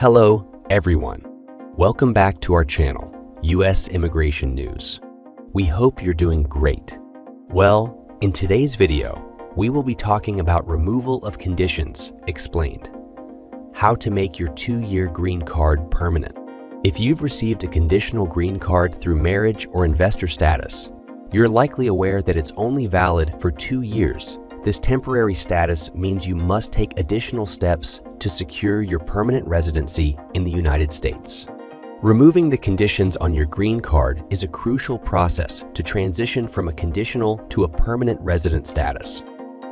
Hello, everyone. Welcome back to our channel, U.S. Immigration News. We hope you're doing great. Well, in today's video, we will be talking about removal of conditions explained. How to make your 2-year green card permanent. If you've received a conditional green card through marriage or investor status, you're likely aware that it's only valid for 2 years. This temporary status means you must take additional steps to secure your permanent residency in the United States. Removing the conditions on your green card is a crucial process to transition from a conditional to a permanent resident status.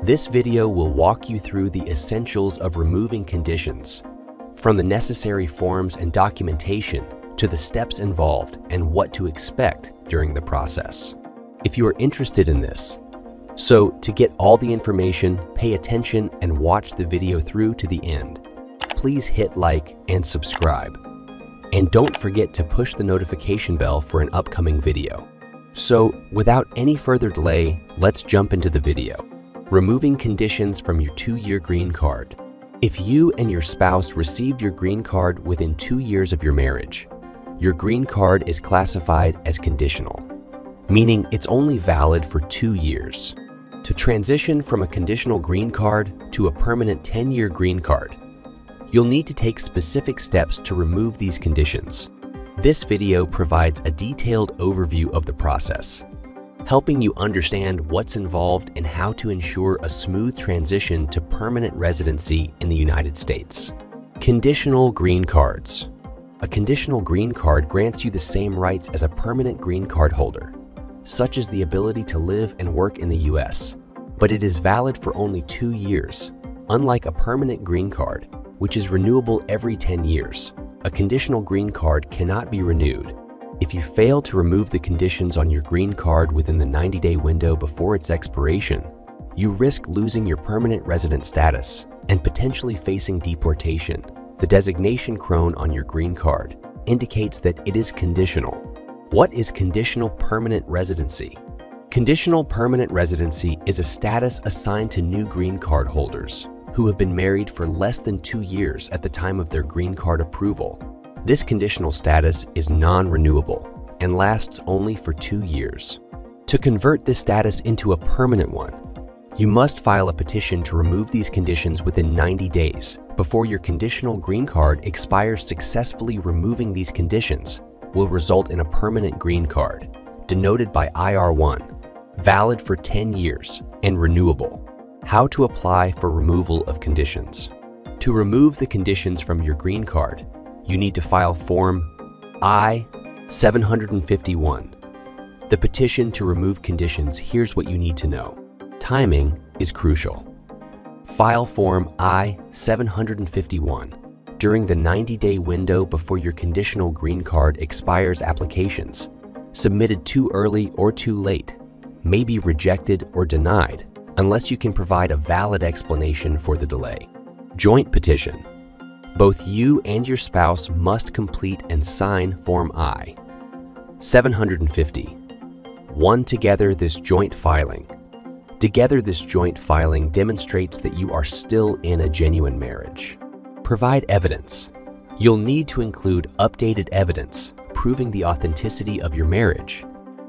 This video will walk you through the essentials of removing conditions, from the necessary forms and documentation to the steps involved and what to expect during the process. If you are interested in this, so to get all the information, pay attention and watch the video through to the end. Please hit like and subscribe. And don't forget to push the notification bell for an upcoming video. So without any further delay, let's jump into the video. Removing conditions from your 2-year green card. If you and your spouse received your green card within 2 years of your marriage, your green card is classified as conditional, meaning it's only valid for 2 years. To transition from a conditional green card to a permanent 10-year green card, you'll need to take specific steps to remove these conditions. This video provides a detailed overview of the process, helping you understand what's involved and how to ensure a smooth transition to permanent residency in the United States. Conditional green cards. A conditional green card grants you the same rights as a permanent green card holder, such as the ability to live and work in the U.S., but it is valid for only 2 years. Unlike a permanent green card, which is renewable every 10 years, a conditional green card cannot be renewed. If you fail to remove the conditions on your green card within the 90-day window before its expiration, you risk losing your permanent resident status and potentially facing deportation. The designation crone on your green card indicates that it is conditional. What is conditional permanent residency? Conditional permanent residency is a status assigned to new green card holders who have been married for less than 2 years at the time of their green card approval. This conditional status is non-renewable and lasts only for 2 years. To convert this status into a permanent one, you must file a petition to remove these conditions within 90 days before your conditional green card expires. Successfully removing these conditions will result in a permanent green card, denoted by IR1, valid for 10 years and renewable. How to apply for removal of conditions. To remove the conditions from your green card, you need to file Form I-751. The petition to remove conditions. Here's what you need to know. Timing is crucial. File Form I-751 during the 90-day window before your conditional green card expires. Applications submitted too early or too late may be rejected or denied unless you can provide a valid explanation for the delay. Joint petition. Both you and your spouse must complete and sign Form I-751. Together this joint filing demonstrates that you are still in a genuine marriage. Provide evidence. You'll need to include updated evidence proving the authenticity of your marriage.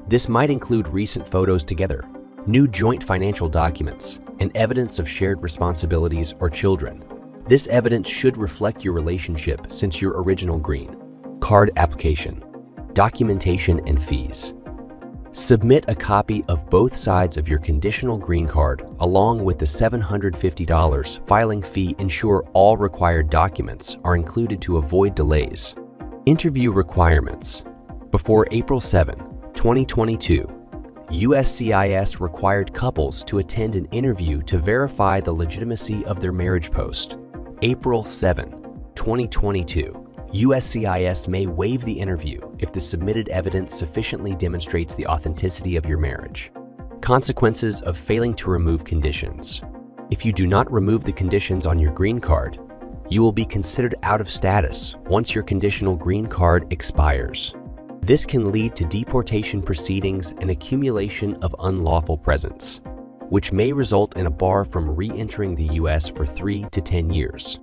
This might include recent photos together, new joint financial documents, and evidence of shared responsibilities or children. This evidence should reflect your relationship since your original green card application. Documentation and fees. Submit a copy of both sides of your conditional green card along with the $750 filing fee. Ensure all required documents are included to avoid delays. Interview requirements. Before April 7, 2022, USCIS required couples to attend an interview to verify the legitimacy of their marriage post. April 7, 2022, USCIS may waive the interview if the submitted evidence sufficiently demonstrates the authenticity of your marriage. Consequences of failing to remove conditions. If you do not remove the conditions on your green card, you will be considered out of status once your conditional green card expires. This can lead to deportation proceedings and accumulation of unlawful presence, which may result in a bar from re-entering the U.S. for 3 to 10 years.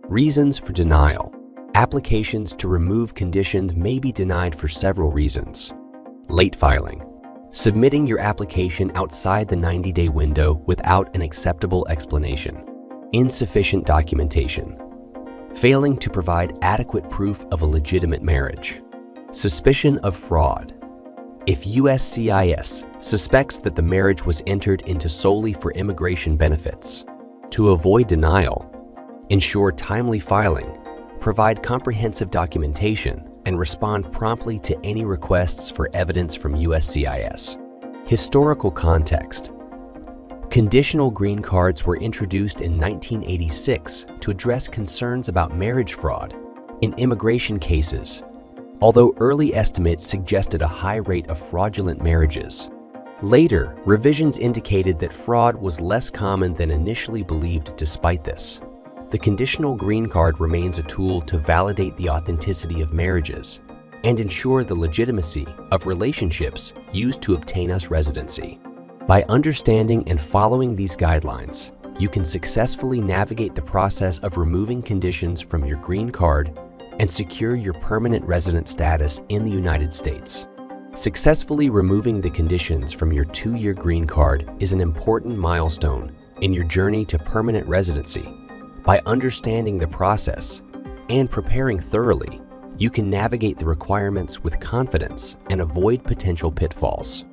Reasons for denial. Applications to remove conditions may be denied for several reasons. Late filing. Submitting your application outside the 90-day window without an acceptable explanation. Insufficient documentation. Failing to provide adequate proof of a legitimate marriage. Suspicion of fraud. If USCIS suspects that the marriage was entered into solely for immigration benefits. To avoid denial, ensure timely filing, provide comprehensive documentation, and respond promptly to any requests for evidence from USCIS. Historical context. Conditional green cards were introduced in 1986 to address concerns about marriage fraud in immigration cases. Although early estimates suggested a high rate of fraudulent marriages, later revisions indicated that fraud was less common than initially believed. Despite this, the conditional green card remains a tool to validate the authenticity of marriages and ensure the legitimacy of relationships used to obtain U.S. residency. By understanding and following these guidelines, you can successfully navigate the process of removing conditions from your green card and secure your permanent resident status in the United States. Successfully removing the conditions from your 2-year green card is an important milestone in your journey to permanent residency. By understanding the process and preparing thoroughly, you can navigate the requirements with confidence and avoid potential pitfalls.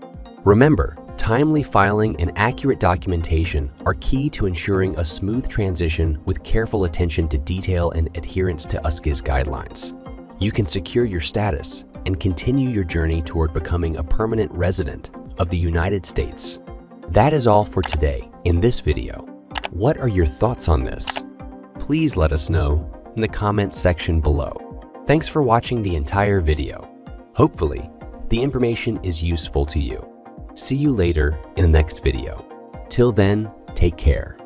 Remember, timely filing and accurate documentation are key to ensuring a smooth transition with careful attention to detail and adherence to USCIS guidelines. You can secure your status and continue your journey toward becoming a permanent resident of the United States. That is all for today in this video. What are your thoughts on this? Please let us know in the comments section below. Thanks for watching the entire video. Hopefully, the information is useful to you. See you later in the next video. Till then, take care.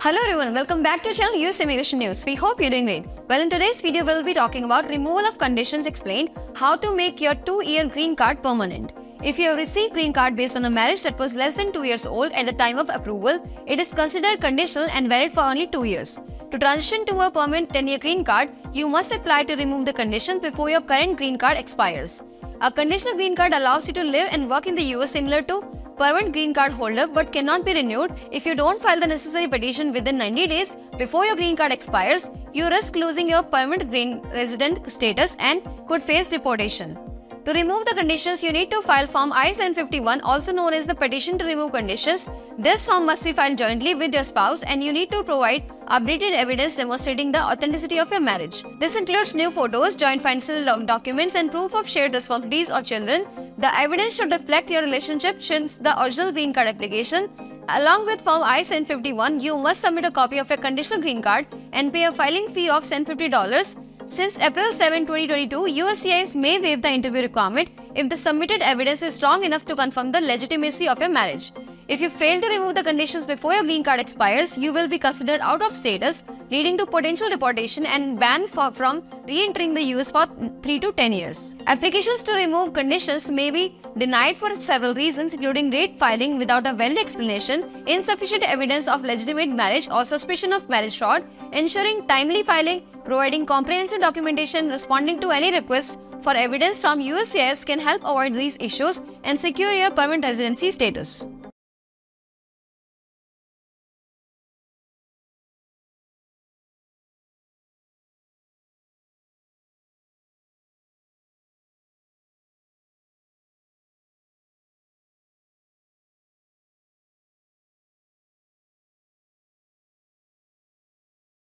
Hello everyone, welcome back to channel US Immigration News. We hope you're doing great. Well, in today's video, we'll be talking about removal of conditions explained, how to make your 2-year green card permanent. If you have received green card based on a marriage that was less than 2 years old at the time of approval, it is considered conditional and valid for only 2 years. To transition to a permanent 10-year green card, you must apply to remove the conditions before your current green card expires. A conditional green card allows you to live and work in the US similar to permanent green card holder but cannot be renewed if you don't file the necessary petition within 90 days before your green card expires. You risk losing your permanent green resident status and could face deportation. To remove the conditions, you need to file Form I-751, also known as the Petition to Remove Conditions. This form must be filed jointly with your spouse and you need to provide updated evidence demonstrating the authenticity of your marriage. This includes new photos, joint financial documents, and proof of shared responsibilities or children. The evidence should reflect your relationship since the original green card application. Along with Form I-751, you must submit a copy of your conditional green card and pay a filing fee of $150. Since April 7, 2022, USCIS may waive the interview requirement if the submitted evidence is strong enough to confirm the legitimacy of your marriage. If you fail to remove the conditions before your green card expires, you will be considered out of status, leading to potential deportation and ban from re-entering the US for 3 to 10 years. Applications to remove conditions may be denied for several reasons, including late filing without a valid explanation, insufficient evidence of legitimate marriage, or suspicion of marriage fraud. Ensuring timely filing, providing comprehensive documentation, responding to any requests for evidence from USCIS can help avoid these issues and secure your permanent residency status.